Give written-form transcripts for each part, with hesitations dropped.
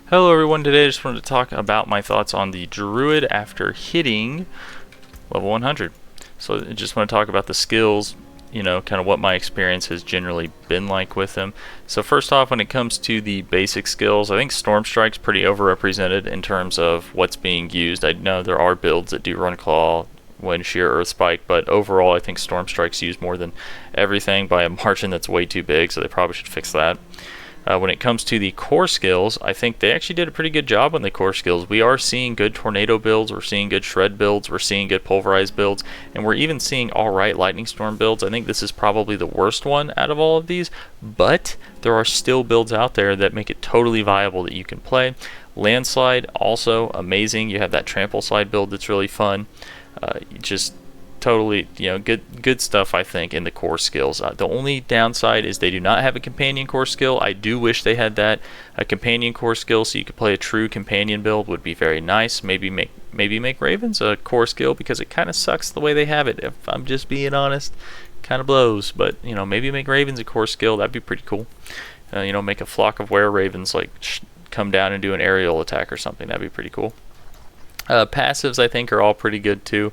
Hello everyone, today I just wanted to talk about my thoughts on the Druid after hitting level 100. So I just want to talk about the skills, kind of what my experience has generally been like with them. So first off, when it comes to the basic skills, I think Storm Strike's pretty overrepresented in terms of what's being used. I know there are builds that do Run Claw, Wind Shear, Earth Spike, but overall I think Storm Strike's used more than everything by a margin that's way too big, so they probably should fix that. When it comes to the core skills, I think they actually did a pretty good job on the core skills. We are seeing good tornado builds, we're seeing good shred builds, we're seeing good pulverized builds, and we're even seeing alright lightning storm builds. I think this is probably the worst one out of all of these, but there are still builds out there that make it totally viable that you can play. Landslide, also amazing. You have that trample slide build that's really fun. Just totally, good stuff, I think, in the core skills. The only downside is they do not have a companion core skill. I do wish they had that. A companion core skill so you could play a true companion build would be very nice. Maybe make Ravens a core skill, because it kind of sucks the way they have it, if I'm just being honest. Kind of blows, but maybe make Ravens a core skill. That'd be pretty cool. Make a flock of were ravens come down and do an aerial attack or something. That'd be pretty cool. Passives, I think, are all pretty good too.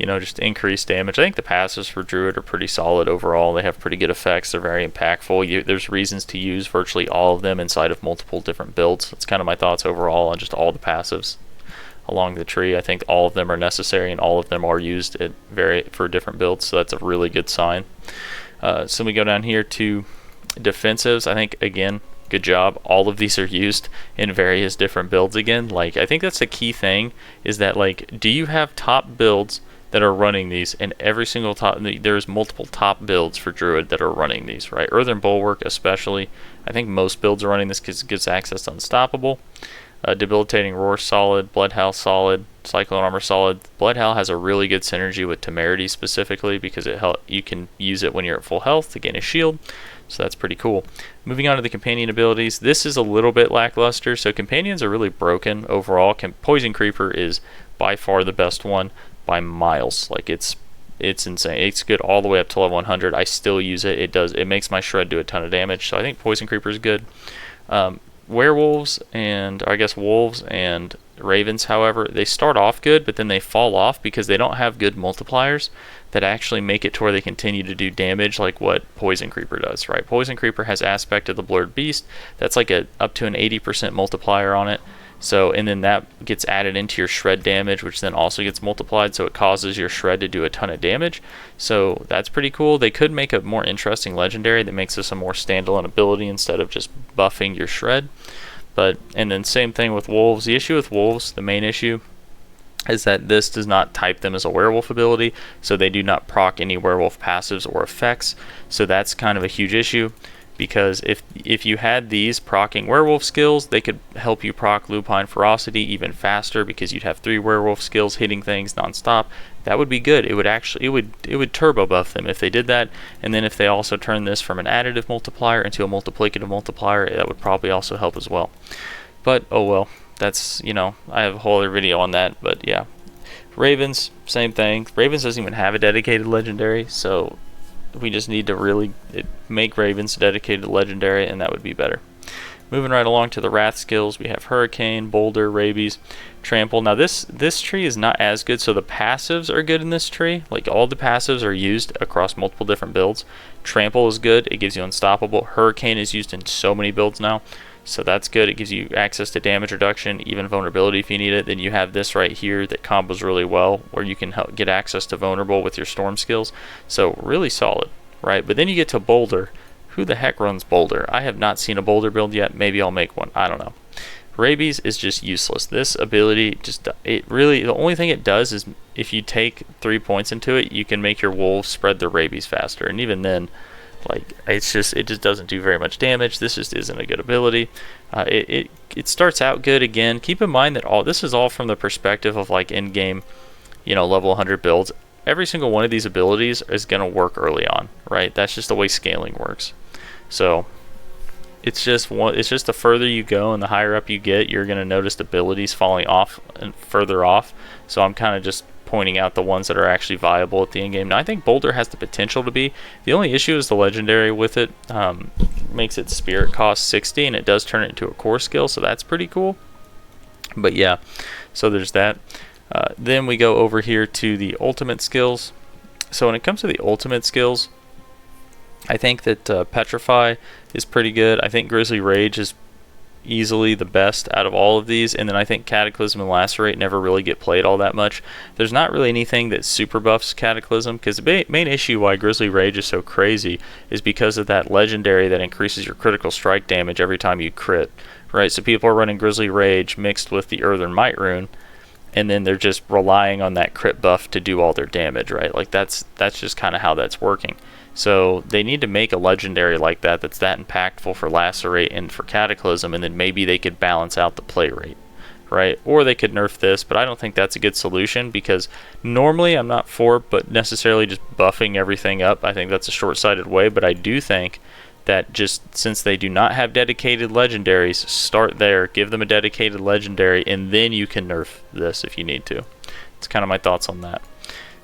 Just increased damage. I think the passives for Druid are pretty solid overall. They have pretty good effects. They're very impactful. There's reasons to use virtually all of them inside of multiple different builds. That's kind of my thoughts overall on just all the passives along the tree. I think all of them are necessary and all of them are used for different builds, so that's a really good sign. So we go down here to defensives. I think, again, good job. All of these are used in various different builds again. I think that's the key thing, is that, do you have top builds that are running these, and every single there's multiple top builds for Druid that are running these, right? Earthen Bulwark especially. I think most builds are running this because it gives access to Unstoppable. Debilitating Roar solid, Bloodhowl solid, Cyclone Armor solid. Bloodhowl has a really good synergy with Temerity specifically, because you can use it when you're at full health to gain a shield, so that's pretty cool. Moving on to the companion abilities, this is a little bit lackluster, so companions are really broken overall. Poison Creeper is by far the best one by miles. It's insane. It's good all the way up to level 100. I still use it. It makes my shred do a ton of damage, so I think Poison Creeper is good. Werewolves, and I guess wolves and ravens, however, they start off good, but then they fall off because they don't have good multipliers that actually make it to where they continue to do damage like what Poison Creeper does, right? Poison Creeper has aspect of the Blurred Beast. That's up to an 80% multiplier on it. So, and then that gets added into your shred damage, which then also gets multiplied, so it causes your shred to do a ton of damage. So that's pretty cool. They could make a more interesting legendary that makes this a more standalone ability instead of just buffing your shred. And then same thing with wolves. The issue with wolves, the main issue, is that this does not type them as a werewolf ability, so they do not proc any werewolf passives or effects. So that's kind of a huge issue, because if you had these procking werewolf skills, they could help you proc Lupine Ferocity even faster, because you'd have 3 werewolf skills hitting things nonstop. That would be good. It would turbo buff them if they did that. And then if they also turn this from an additive multiplier into a multiplicative multiplier, that would probably also help as well. But oh well, that's, I have a whole other video on that. But yeah, Ravens, same thing. Ravens doesn't even have a dedicated legendary, so we just need to really make Ravens dedicated legendary, and that would be better. Moving right along to the Wrath skills, we have Hurricane, Boulder, Rabies, Trample. Now this tree is not as good, so the passives are good in this tree. All the passives are used across multiple different builds. Trample is good, it gives you Unstoppable. Hurricane is used in so many builds now, so that's good. It gives you access to damage reduction, even vulnerability if you need it. Then you have this right here that combos really well, where you can get access to vulnerable with your storm skills. So really solid, right? But then you get to Boulder. Who the heck runs Boulder? I have not seen a Boulder build yet. Maybe I'll make one. I don't know. Rabies is just useless. This ability the only thing it does is if you take 3 points into it, you can make your wolves spread their rabies faster. And even then, it just doesn't do very much damage. This just isn't a good ability. It starts out good. Again, keep in mind that this is all from the perspective of in game, level 100 builds. Every single one of these abilities is going to work early on, right? That's just the way scaling works. So it's just the further you go and the higher up you get, you're going to notice abilities falling off and further off. So I'm kind of just pointing out the ones that are actually viable at the end game. Now I think Boulder has the potential to be. The only issue is the legendary with it makes its spirit cost 60, and it does turn it into a core skill, so that's pretty cool. But yeah, so there's that. Then we go over here to the ultimate skills. So when it comes to the ultimate skills, I think that Petrify is pretty good. I think Grizzly Rage is easily the best out of all of these, and then I think Cataclysm and Lacerate never really get played all that much. There's not really anything that super buffs Cataclysm, because the main issue why Grizzly Rage is so crazy is because of that legendary that increases your critical strike damage every time you crit, right? So people are running Grizzly Rage mixed with the Earthen Might rune, and then they're just relying on that crit buff to do all their damage, right? Like that's just kind of how that's working. So they need to make a legendary like that that's that impactful for Lacerate and for Cataclysm, and then maybe they could balance out the play rate, right? Or they could nerf this, but I don't think that's a good solution, because normally I'm not for but necessarily just buffing everything up. I think that's a short-sighted way, but I do think that just since they do not have dedicated legendaries, start there, give them a dedicated legendary, and then you can nerf this if you need to. It's kind of my thoughts on that.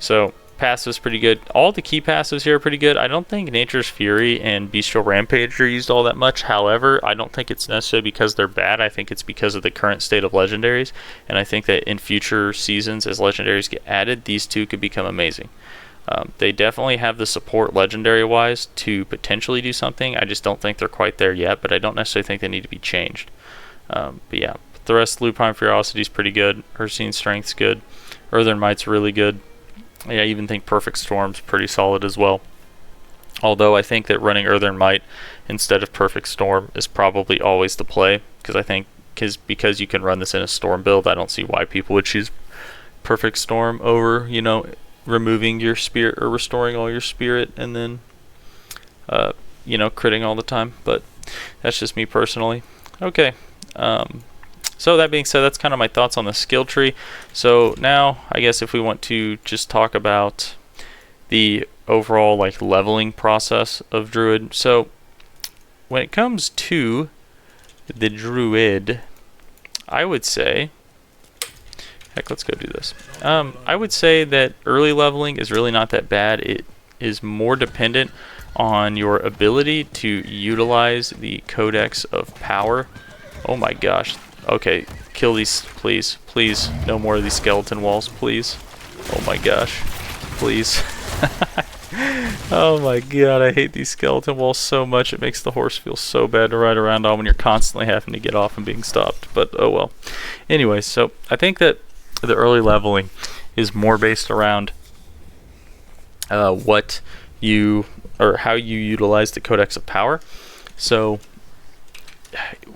So passive's pretty good. All the key passives here are pretty good. I don't think Nature's Fury and Bestial Rampage are used all that much. However, I don't think it's necessarily because they're bad. I think it's because of the current state of legendaries, and I think that in future seasons, as legendaries get added, these two could become amazing. They definitely have the support legendary wise to potentially do something. I just don't think they're quite there yet, but I don't necessarily think they need to be changed. But yeah, the rest, Lupine Ferocity is pretty good. Ursine Strength's good. Earthen Might's really good. Yeah, I even think Perfect Storm's pretty solid as well. Although I think that running Earthen Might instead of Perfect Storm is probably always the play, because you can run this in a Storm build. I don't see why people would choose Perfect Storm over, you know, removing your spirit or restoring all your spirit and then you know, critting all the time. But that's just me personally. Okay, so that being said, that's kind of my thoughts on the skill tree. So now I guess if we want to just talk about the overall like leveling process of Druid. So when it comes to the Druid, I would say, heck, let's go do this. I would say that early leveling is really not that bad. It is more dependent on your ability to utilize the Codex of Power. Oh my gosh. Okay, kill these, please. Please, no more of these skeleton walls, please. Oh my gosh. Please. Oh my god, I hate these skeleton walls so much. It makes the horse feel so bad to ride around on when you're constantly having to get off and being stopped. But oh well. Anyway, so I think that the early leveling is more based around what you, or how you utilize the Codex of Power. So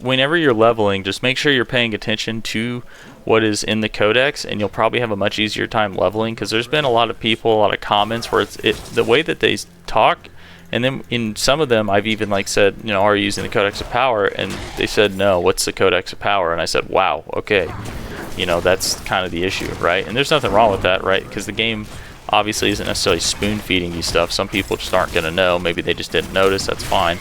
whenever you're leveling, just make sure you're paying attention to what is in the Codex, and you'll probably have a much easier time leveling, because there's been a lot of people, a lot of comments where the way that they talk, and then in some of them I've even like said, you know, are you using the Codex of Power? And they said no, what's the Codex of Power? And I said, wow, okay, you know, that's kind of the issue, right? And there's nothing wrong with that, right? Because the game obviously isn't necessarily spoon feeding you stuff. Some people just aren't going to know. Maybe they just didn't notice. That's fine.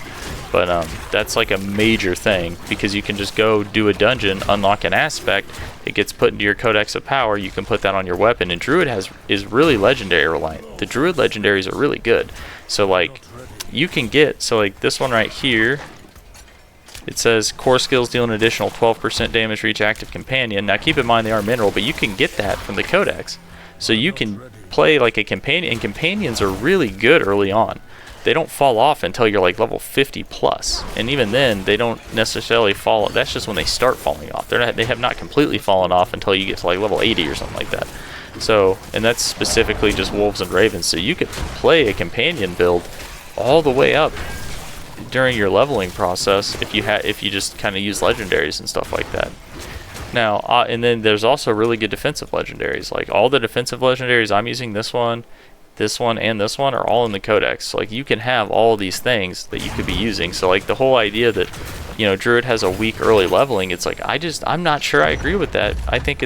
But that's like a major thing, because you can just go do a dungeon, unlock an aspect, it gets put into your Codex of Power, you can put that on your weapon, and Druid is really legendary reliant. The Druid legendaries are really good. So like you can get, so like this one right here, it says core skills deal an additional 12% damage for each active companion. Now keep in mind they are mineral, but you can get that from the Codex. So you can play like a companion, and companions are really good early on. They don't fall off until you're like level 50 plus, and even then they don't necessarily fall. That's just when they start falling off. They have not completely fallen off until you get to like level 80 or something like that. So, and that's specifically just wolves and ravens. So you could play a companion build all the way up during your leveling process if you just kind of use legendaries and stuff like that. Now, and then there's also really good defensive legendaries. Like all the defensive legendaries I'm using, this one, and this one are all in the Codex. So like you can have all these things that you could be using. So like the whole idea that, you know, Druid has a weak early leveling, it's like I'm not sure I agree with that. I think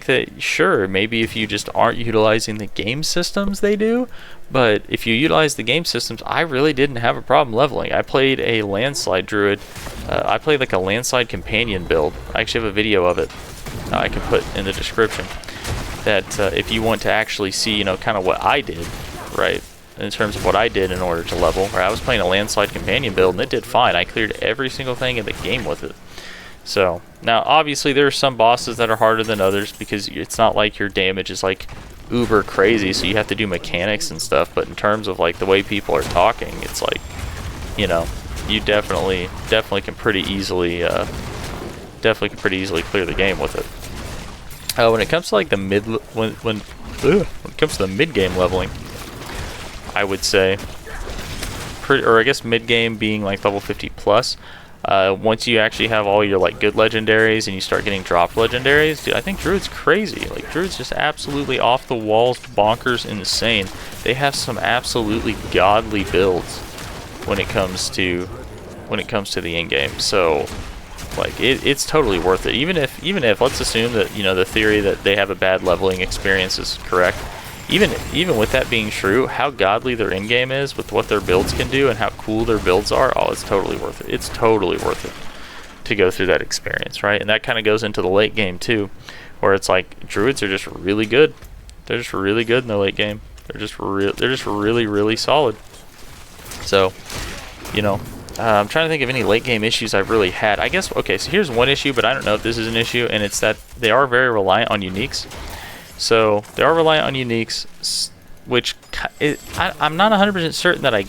that sure, maybe if you just aren't utilizing the game systems, they do. But if you utilize the game systems, I really didn't have a problem leveling. I played a landslide Druid. I played like a landslide companion build. I actually have a video of it I can put in the description. that if you want to actually see, you know, kind of what I did, right, in terms of what I did in order to level, right, I was playing a landslide companion build and it did fine. I cleared every single thing in the game with it. So now obviously there are some bosses that are harder than others because it's not like your damage is like uber crazy, so you have to do mechanics and stuff. But in terms of like the way people are talking, it's like, you know, you definitely can pretty easily clear the game with it. When it comes to like the when it comes to the mid game leveling, I would say, or I guess mid game being like level 50 plus. Once you actually have all your like good legendaries and you start getting dropped legendaries, dude, I think Druid's crazy. Like Druid's just absolutely off the walls, bonkers, insane. They have some absolutely godly builds when it comes to the end game. So like it's totally worth it. Even if let's assume that, you know, the theory that they have a bad leveling experience is correct. Even with that being true, how godly their end game is with what their builds can do and how cool their builds are, oh, it's totally worth it. It's totally worth it to go through that experience, right? And that kind of goes into the late game too, where it's like Druids are just really good. They're just really good in the late game. They're just really, really solid. So, you know, I'm trying to think of any late game issues I've really had. I guess, okay, so here's one issue, but I don't know if this is an issue, and it's that they are very reliant on uniques. So they are reliant on uniques, which I'm not 100% certain that I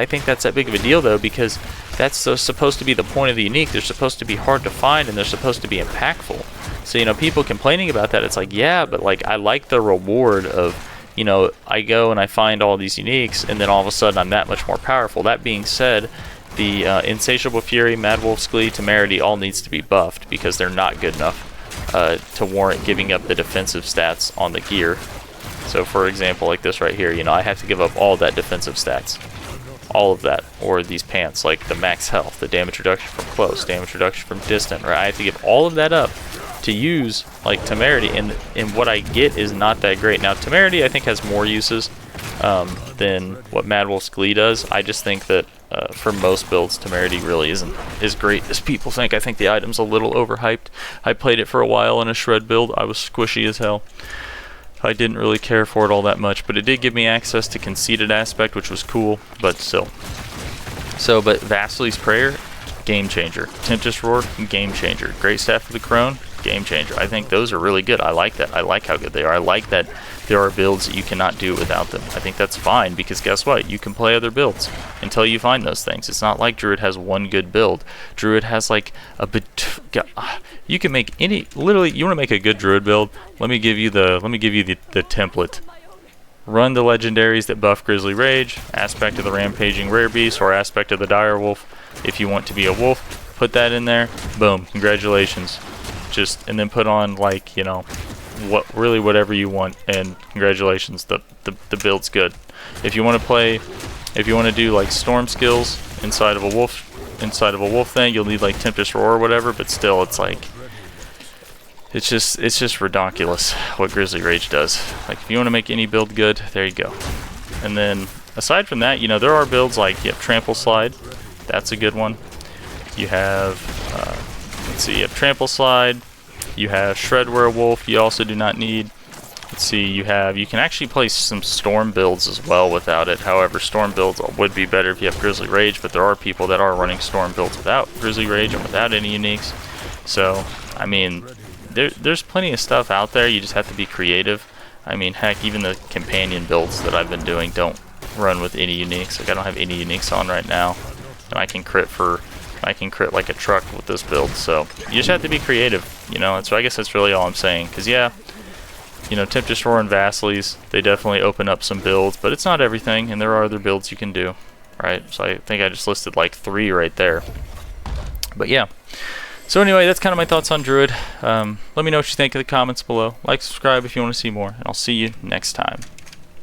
think that's that big of a deal though, because that's supposed to be the point of the unique. They're supposed to be hard to find and they're supposed to be impactful. So, you know, people complaining about that, it's like, yeah, but like I like the reward of, you know, I go and I find all these uniques and then all of a sudden I'm that much more powerful. That being said, the Insatiable Fury, Mad Wolf's Glee, Temerity all needs to be buffed because they're not good enough to warrant giving up the defensive stats on the gear. So for example, like this right here, you know, I have to give up all that defensive stats, all of that, or these pants, like the max health, the damage reduction from close, damage reduction from distant, right? I have to give all of that up to use like Temerity, and what I get is not that great. Now Temerity I think has more uses than what Mad Wolf's Glee does. I just think that for most builds, Temerity really isn't as great as people think. I think the item's a little overhyped. I played it for a while in a shred build. I was squishy as hell. I didn't really care for it all that much, but it did give me access to Conceited Aspect, which was cool, but still. So, but Vasili's Prayer, game changer. Tempest Roar, game changer. Great Staff of the Crone, game changer. I think those are really good. I like that. I like how good they are. I like that there are builds that you cannot do without them. I think that's fine, because guess what? You can play other builds until you find those things. It's not like Druid has one good build. Druid has like a bit. You can make any. Literally, you want to make a good Druid build? Let me give you the template. Run the legendaries that buff Grizzly Rage, Aspect of the Rampaging Rare Beast, or Aspect of the Dire Wolf. If you want to be a wolf, put that in there. Boom, congratulations. And then put on, like, you know, whatever you want, and congratulations, the build's good. If you want to do like storm skills inside of a wolf thing, you'll need like Tempest Roar or whatever, but still it's like it's just ridiculous what Grizzly Rage does. Like if you want to make any build good, there you go. And then aside from that, you know, there are builds like you have Trample Slide, that's a good one. You have let's see, you have Trample Slide. You have Shred Werewolf. You also do not need. Let's see. You can actually play some Storm builds as well without it. However, Storm builds would be better if you have Grizzly Rage. But there are people that are running Storm builds without Grizzly Rage and without any uniques. So I mean, there's plenty of stuff out there. You just have to be creative. I mean, heck, even the companion builds that I've been doing don't run with any uniques. Like I don't have any uniques on right now, and I can crit like a truck with this build. So you just have to be creative, you know. And so I guess that's really all I'm saying. Because yeah, you know, Tempest Roar and Vasili's, they definitely open up some builds, but it's not everything, and there are other builds you can do, right? So I think I just listed like 3 right there. But yeah. So anyway, that's kind of my thoughts on Druid. Let me know what you think in the comments below. Like, subscribe if you want to see more, and I'll see you next time.